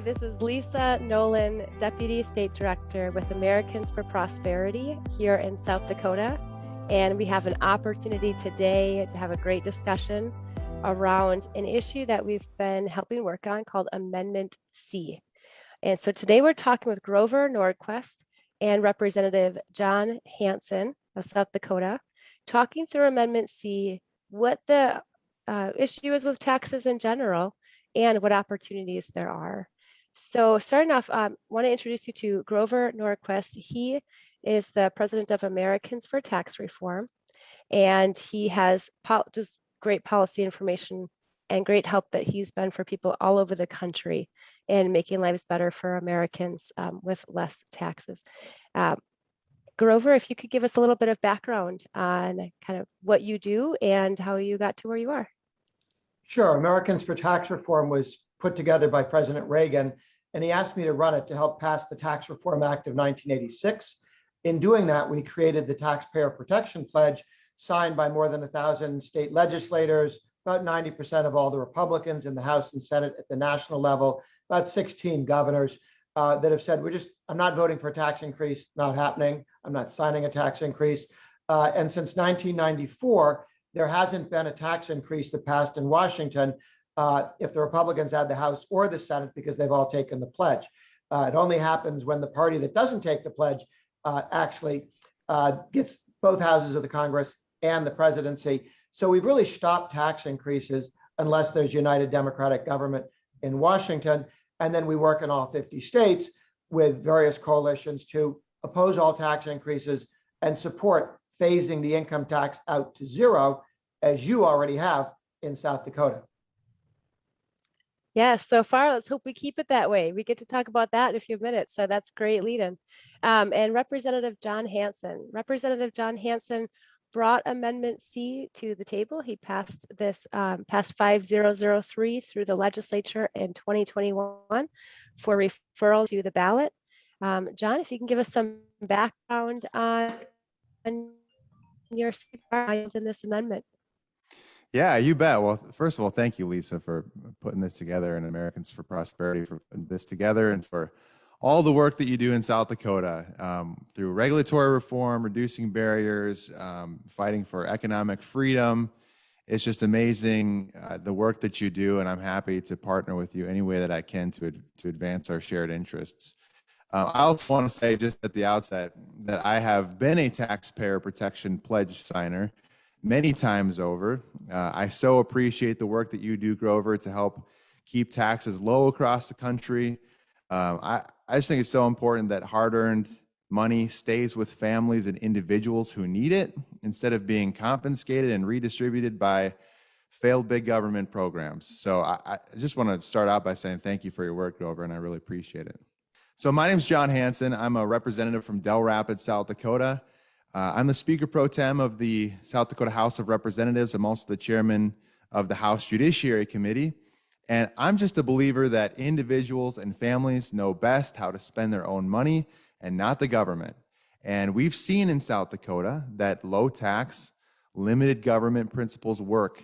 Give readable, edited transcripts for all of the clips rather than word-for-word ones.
this is Lisa Nolan, Deputy State Director with Americans for Prosperity here in South Dakota. And we have an opportunity today to have a great discussion around an issue that we've been helping work on called Amendment C. And so today we're talking with Grover Nordquist and Representative John Hanson of South Dakota, talking through Amendment C, what the issue is with taxes in general, and what opportunities there are. So starting off, I want to introduce you to Grover Nordquist. He is the president of Americans for Tax Reform, and he has just great policy information and great help that he's been for people all over the country in making lives better for Americans with less taxes. Grover, if you could give us a little bit of background on kind of what you do and how you got to where you are. Sure. Americans for Tax Reform was put together by President Reagan, and he asked me to run it to help pass the Tax Reform Act of 1986. In doing that, we created the Taxpayer Protection Pledge, signed by more than 1,000 state legislators, about 90% of all the Republicans in the House and Senate at the national level, about 16 governors that have said, I'm not voting for a tax increase, not happening. I'm not signing a tax increase. And since 1994, there hasn't been a tax increase that passed in Washington if the Republicans had the House or the Senate, because they've all taken the pledge. It only happens when the party that doesn't take the pledge actually gets both houses of the Congress and the presidency. So we've really stopped tax increases unless there's united Democratic government in Washington. And then we work in all 50 states with various coalitions to oppose all tax increases and support phasing the income tax out to zero, as you already have in South Dakota. Yeah, so far, let's hope we keep it that way. We get to talk about that in a few minutes, so that's great lead-in. And Representative John Hanson. Representative John Hanson brought Amendment C to the table. He passed this, passed 5003 through the legislature in 2021 for referral to the ballot. John, if you can give us some background on your side in this amendment. Yeah, you bet. Well, first of all, thank you, Lisa, for putting this together, and Americans for Prosperity for putting this together, and for all the work that you do in South Dakota through regulatory reform, reducing barriers, fighting for economic freedom. It's just amazing the work that you do, and I'm happy to partner with you any way that I can to advance our shared interests. I also want to say just at the outset that I have been a taxpayer protection pledge signer many times over. I so appreciate the work that you do, Grover, to help keep taxes low across the country. I just think it's so important that hard-earned money stays with families and individuals who need it, instead of being confiscated and redistributed by failed big government programs. So I just want to start out by saying thank you for your work, Grover, and I really appreciate it. So my name is John Hanson. I'm a representative from Del Rapids, South Dakota. I'm the Speaker Pro Tem of the South Dakota House of Representatives. I'm also the chairman of the House Judiciary Committee. And I'm just a believer that individuals and families know best how to spend their own money and not the government. And we've seen in South Dakota that low tax, limited government principles work.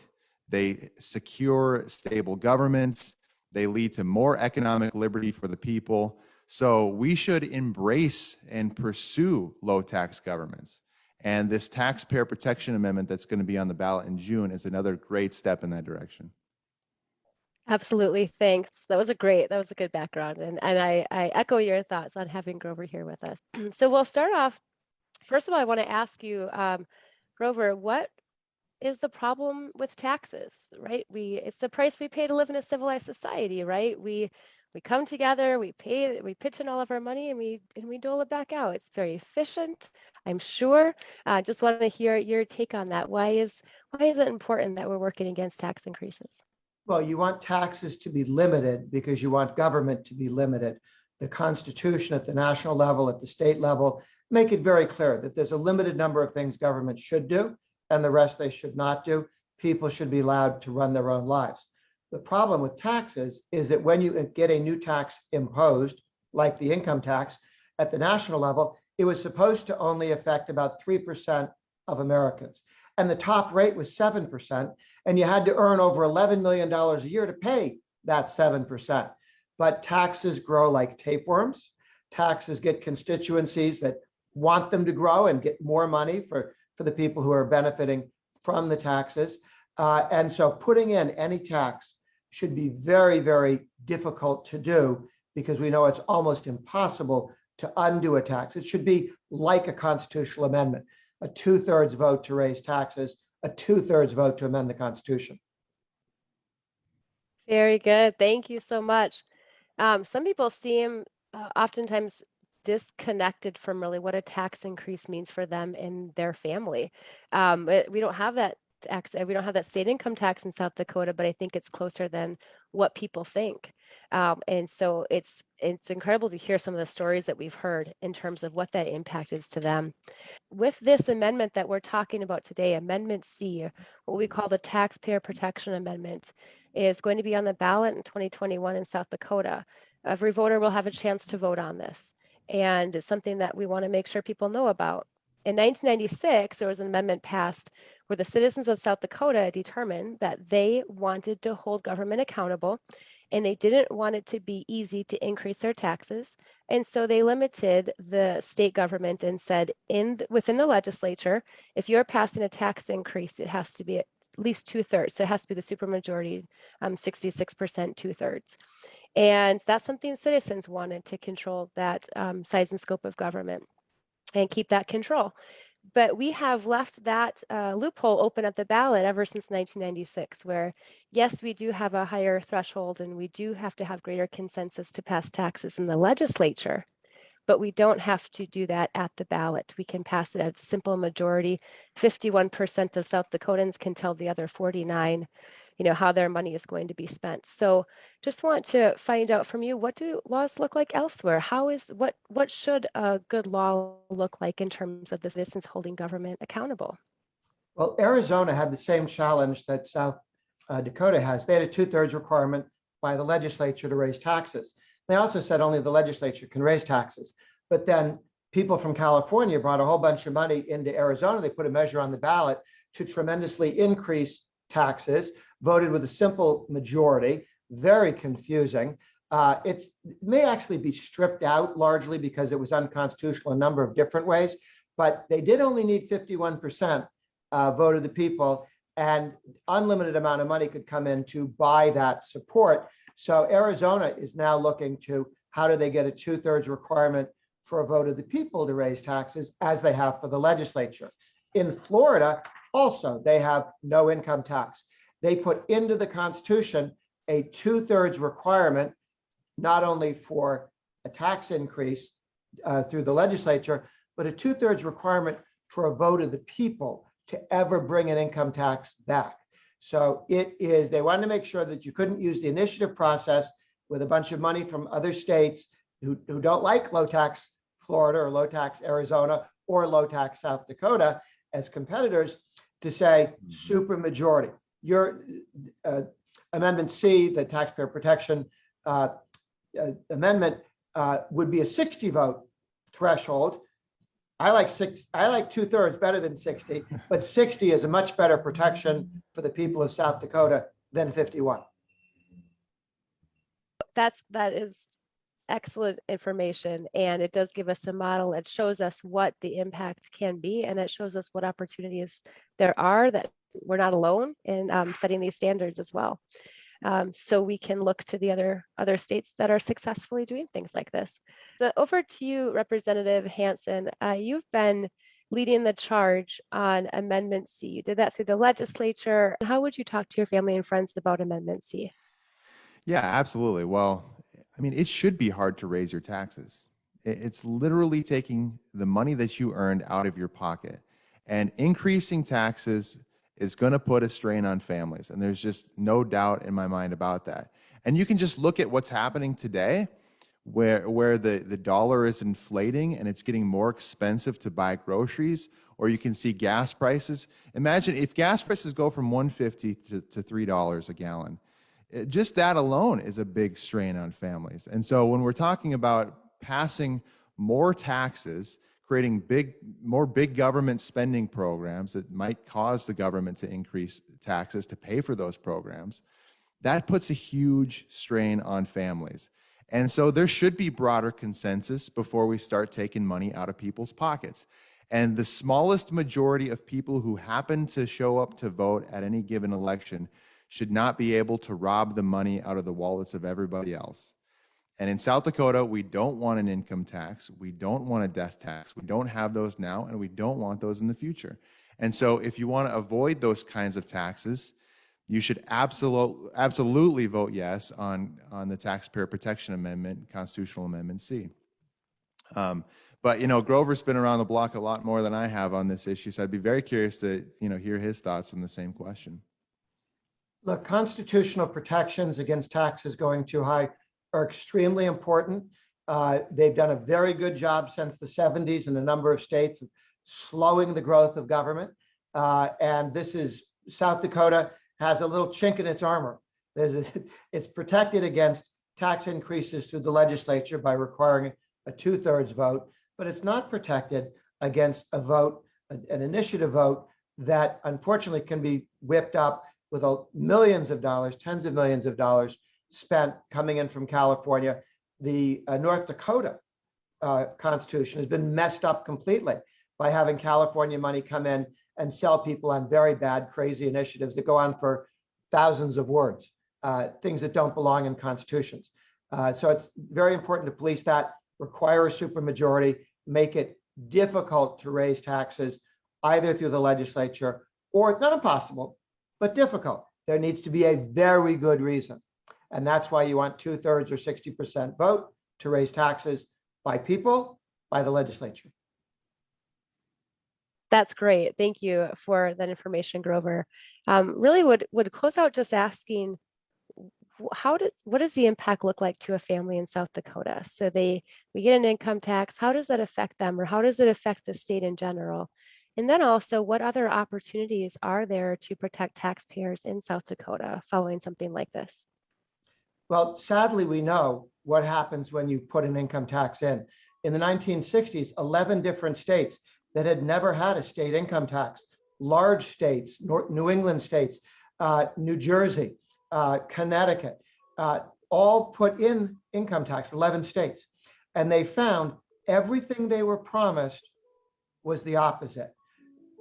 They secure stable governments. They lead to more economic liberty for the people. So we should embrace and pursue low tax governments. And this Taxpayer Protection Amendment that's going to be on the ballot in June is another great step in that direction. Absolutely. Thanks. That was a good background. And I echo your thoughts on having Grover here with us. So we'll start off. First of all, I want to ask you, Grover, what is the problem with taxes, right? It's the price we pay to live in a civilized society, right? We come together, we pitch in all of our money, and we dole it back out. It's very efficient, I'm sure. Just want to hear your take on that. Why is it important that we're working against tax increases? Well, you want taxes to be limited because you want government to be limited. The Constitution at the national level, at the state level, make it very clear that there's a limited number of things government should do and the rest they should not do. People should be allowed to run their own lives. The problem with taxes is that when you get a new tax imposed, like the income tax, at the national level, it was supposed to only affect about 3% of Americans. And the top rate was 7%, and you had to earn over $11 million a year to pay that 7%. but taxes grow like tapeworms. Taxes get constituencies that want them to grow and get more money for the people who are benefiting from the taxes. And so putting in any tax should be very, very difficult to do because we know it's almost impossible to undo a tax. It should be like a constitutional amendment, a 2/3 vote to raise taxes, a 2/3 vote to amend the Constitution. Very good. Thank you so much. Some people seem oftentimes disconnected from really what a tax increase means for them and their family. We don't have that we don't have that state income tax in South Dakota, but I think it's closer than what people think. And so it's incredible to hear some of the stories that we've heard in terms of what that impact is to them. With this amendment that we're talking about today, Amendment C, what we call the Taxpayer Protection Amendment, is going to be on the ballot in 2021 in South Dakota. Every voter will have a chance to vote on this, and it's something that we want to make sure people know about. In 1996, there was an amendment passed where the citizens of South Dakota determined that they wanted to hold government accountable and they didn't want it to be easy to increase their taxes. And so they limited the state government and said within the legislature, if you're passing a tax increase, it has to be at least 2/3. So it has to be the supermajority, 66%, 2/3. And that's something citizens wanted to control that size and scope of government and keep that control. But we have left that loophole open at the ballot ever since 1996, where yes, we do have a higher threshold and we do have to have greater consensus to pass taxes in the legislature, but we don't have to do that at the ballot. We can pass it at a simple majority. 51% of South Dakotans can tell the other 49 how their money is going to be spent. So just want to find out from you, what do laws look like elsewhere? What should a good law look like in terms of the citizens holding government accountable? Well, Arizona had the same challenge that South Dakota has. They had a 2/3 requirement by the legislature to raise taxes. They also said only the legislature can raise taxes. But then people from California brought a whole bunch of money into Arizona. They put a measure on the ballot to tremendously increase taxes, voted with a simple majority, very confusing. It may actually be stripped out largely because it was unconstitutional in a number of different ways, but they did only need 51% vote of the people, and unlimited amount of money could come in to buy that support. So Arizona is now looking to how do they get a 2/3 requirement for a vote of the people to raise taxes as they have for the legislature. In Florida, also, they have no income tax. They put into the Constitution a 2/3 requirement, not only for a tax increase through the legislature, but a 2/3 requirement for a vote of the people to ever bring an income tax back. So they wanted to make sure that you couldn't use the initiative process with a bunch of money from other states who don't like low tax Florida or low tax Arizona or low tax South Dakota as competitors to say supermajority. Your Amendment C, the Taxpayer Protection Amendment, would be a 60 vote threshold. I like 2/3 better than 60, but 60 is a much better protection for the people of South Dakota than 51. That is excellent information, and it does give us a model. It shows us what the impact can be, and it shows us what opportunities there are, that we're not alone in setting these standards as well. So we can look to the other states that are successfully doing things like this. So over to you, Representative Hansen. You've been leading the charge on Amendment C. You did that through the legislature. How would you talk to your family and friends about Amendment C? Yeah, absolutely. Well, I mean, it should be hard to raise your taxes. It's literally taking the money that you earned out of your pocket, and increasing taxes is going to put a strain on families. And there's just no doubt in my mind about that. And you can just look at what's happening today, where the dollar is inflating and it's getting more expensive to buy groceries, or you can see gas prices. Imagine if gas prices go from $1.50 to $3 a gallon. Just that alone is a big strain on families. And so when we're talking about passing more taxes, creating more big government spending programs that might cause the government to increase taxes to pay for those programs, that puts a huge strain on families. And so there should be broader consensus before we start taking money out of people's pockets. And the smallest majority of people who happen to show up to vote at any given election should not be able to rob the money out of the wallets of everybody else. And in South Dakota, we don't want an income tax. We don't want a death tax. We don't have those now, and we don't want those in the future. And so if you want to avoid those kinds of taxes, you should absolutely vote yes on the Taxpayer Protection Amendment, Constitutional Amendment C. But, Grover's been around the block a lot more than I have on this issue, so I'd be very curious to, hear his thoughts on the same question. Look, constitutional protections against taxes going too high are extremely important. They've done a very good job since the 70s in a number of states of slowing the growth of government. And South Dakota has a little chink in its armor. It's protected against tax increases through the legislature by requiring a 2/3 vote, but it's not protected against a vote, an initiative vote that unfortunately can be whipped up with millions of dollars, tens of millions of dollars spent coming in from California. The North Dakota Constitution has been messed up completely by having California money come in and sell people on very bad, crazy initiatives that go on for thousands of words, things that don't belong in constitutions. So it's very important to police that, require a supermajority, make it difficult to raise taxes either through the legislature or not impossible, but difficult. There needs to be a very good reason. And that's why you want 2/3 or 60% vote to raise taxes by people, by the legislature. That's great. Thank you for that information, Grover. Really would close out just asking, what does the impact look like to a family in South Dakota? So we get an income tax. How does that affect them, or how does it affect the state in general? And then also, what other opportunities are there to protect taxpayers in South Dakota following something like this? Well, sadly, we know what happens when you put an income tax in. In the 1960s, 11 different states that had never had a state income tax, large states, New England states, New Jersey, Connecticut, all put in income tax, 11 states. And they found everything they were promised was the opposite.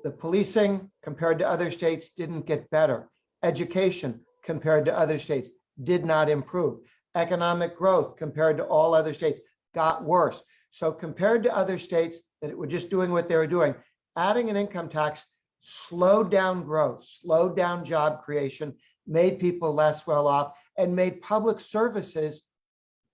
The policing compared to other states didn't get better. Education compared to other states did not improve. Economic growth compared to all other states got worse. So compared to other states that were just doing what they were doing, adding an income tax slowed down growth, slowed down job creation, made people less well off, and made public services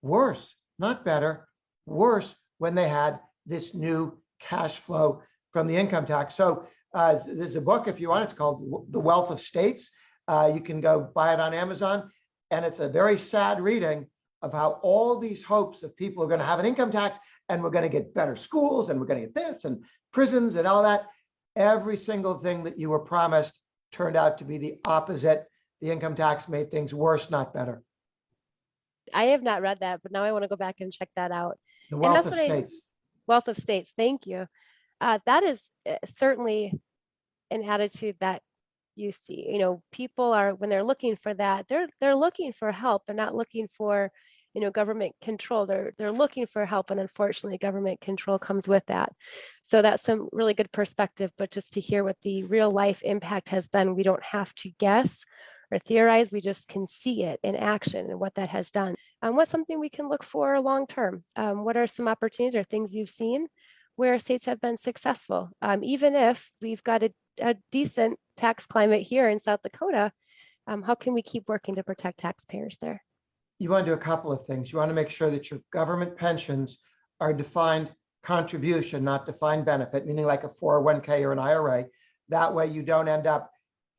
worse, not better, worse when they had this new cash flow from the income tax. So there's a book, if you want, it's called The Wealth of States. You can go buy it on Amazon. And it's a very sad reading of how all these hopes of people are going to have an income tax, and we're going to get better schools, and we're going to get this, and prisons, and all that. Every single thing that you were promised turned out to be the opposite. The income tax made things worse, not better. I have not read that, but now I want to go back and check that out. The Wealth of States. Wealth of States. Thank you. That is certainly an attitude that you see. People are, when they're looking for that, they're looking for help. They're not looking for, government control. They're looking for help, and unfortunately, government control comes with that. So that's some really good perspective. But just to hear what the real life impact has been, we don't have to guess or theorize. We just can see it in action and what that has done. What's something we can look for long term? What are some opportunities or things you've seen where states have been successful? Even if we've got a decent tax climate here in South Dakota, how can we keep working to protect taxpayers there? You want to do a couple of things. You want to make sure that your government pensions are defined contribution, not defined benefit, meaning like a 401k or an IRA. That way you don't end up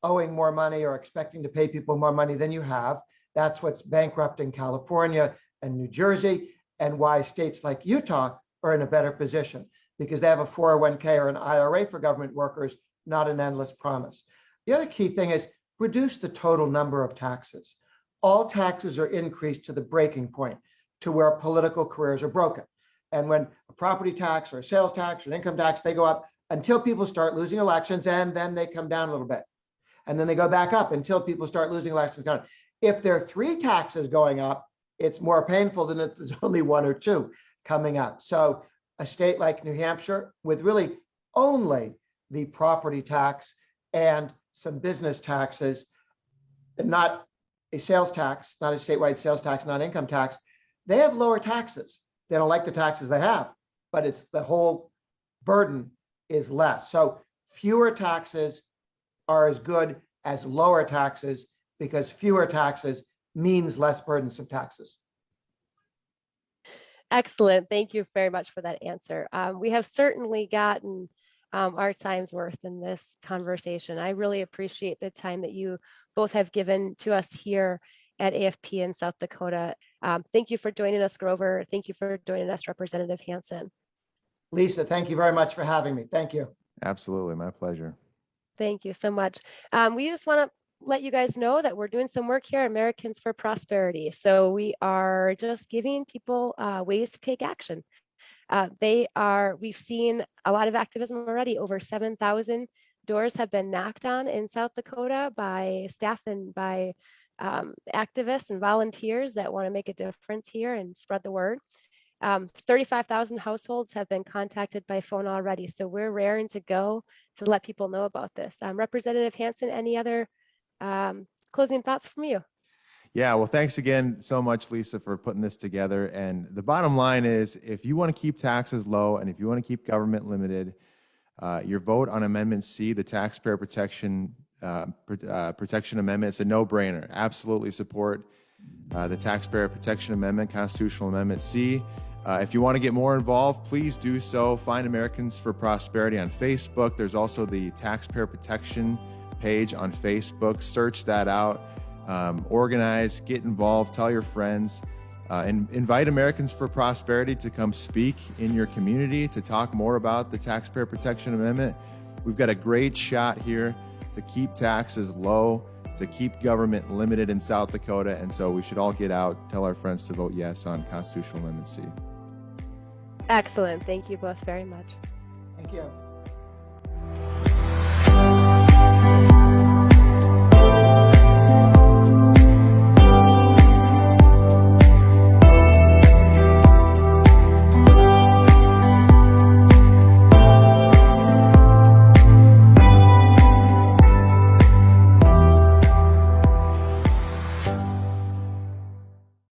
owing more money or expecting to pay people more money than you have. That's what's bankrupting California and New Jersey, and why states like Utah are in a better position, because they have a 401k or an IRA for government workers, not an endless promise. The other key thing is reduce the total number of taxes. All taxes are increased to the breaking point, to where political careers are broken. And when a property tax or a sales tax or an income tax, they go up until people start losing elections, and then they come down a little bit. And then they go back up until people start losing elections. If there are 3 taxes going up, it's more painful than if there's only one or two coming up. So a state like New Hampshire, with really only the property tax and some business taxes, and not a sales tax, not a statewide sales tax, not income tax, they have lower taxes. They don't like the taxes they have, but it's the whole burden is less. So fewer taxes are as good as lower taxes, because fewer taxes means less burdensome taxes. Excellent. Thank you very much for that answer. We have certainly gotten our time's worth in this conversation. I really appreciate the time that you both have given to us here at AFP in South Dakota. Thank you for joining us, Grover. Thank you for joining us, Representative Hansen. Lisa, thank you very much for having me. Thank you. Absolutely, my pleasure. Thank you so much. We just want to let you guys know that we're doing some work here at Americans for Prosperity. So we are just giving people ways to take action. We've seen a lot of activism already. Over 7,000 doors have been knocked on in South Dakota by staff and by activists and volunteers that want to make a difference here and spread the word. 35,000 households have been contacted by phone already. So we're raring to go to let people know about this. Representative Hansen, any other closing thoughts from you? Yeah, well, thanks again so much, Lisa, for putting this together. And the bottom line is, if you want to keep taxes low and if you want to keep government limited, your vote on Amendment C, the Taxpayer Protection Amendment, it's a no-brainer. Absolutely support the Taxpayer Protection Amendment, Constitutional Amendment C. If you want to get more involved, please do so. Find Americans for Prosperity on Facebook. There's also the Taxpayer Protection page on Facebook. Search that out. Organize, get involved, tell your friends, and invite Americans for Prosperity to come speak in your community to talk more about the Taxpayer Protection Amendment. We've got a great shot here to keep taxes low, to keep government limited in South Dakota, and so we should all get out, tell our friends to vote yes on Constitutional Amendment C. Excellent. Thank you both very much. Thank you.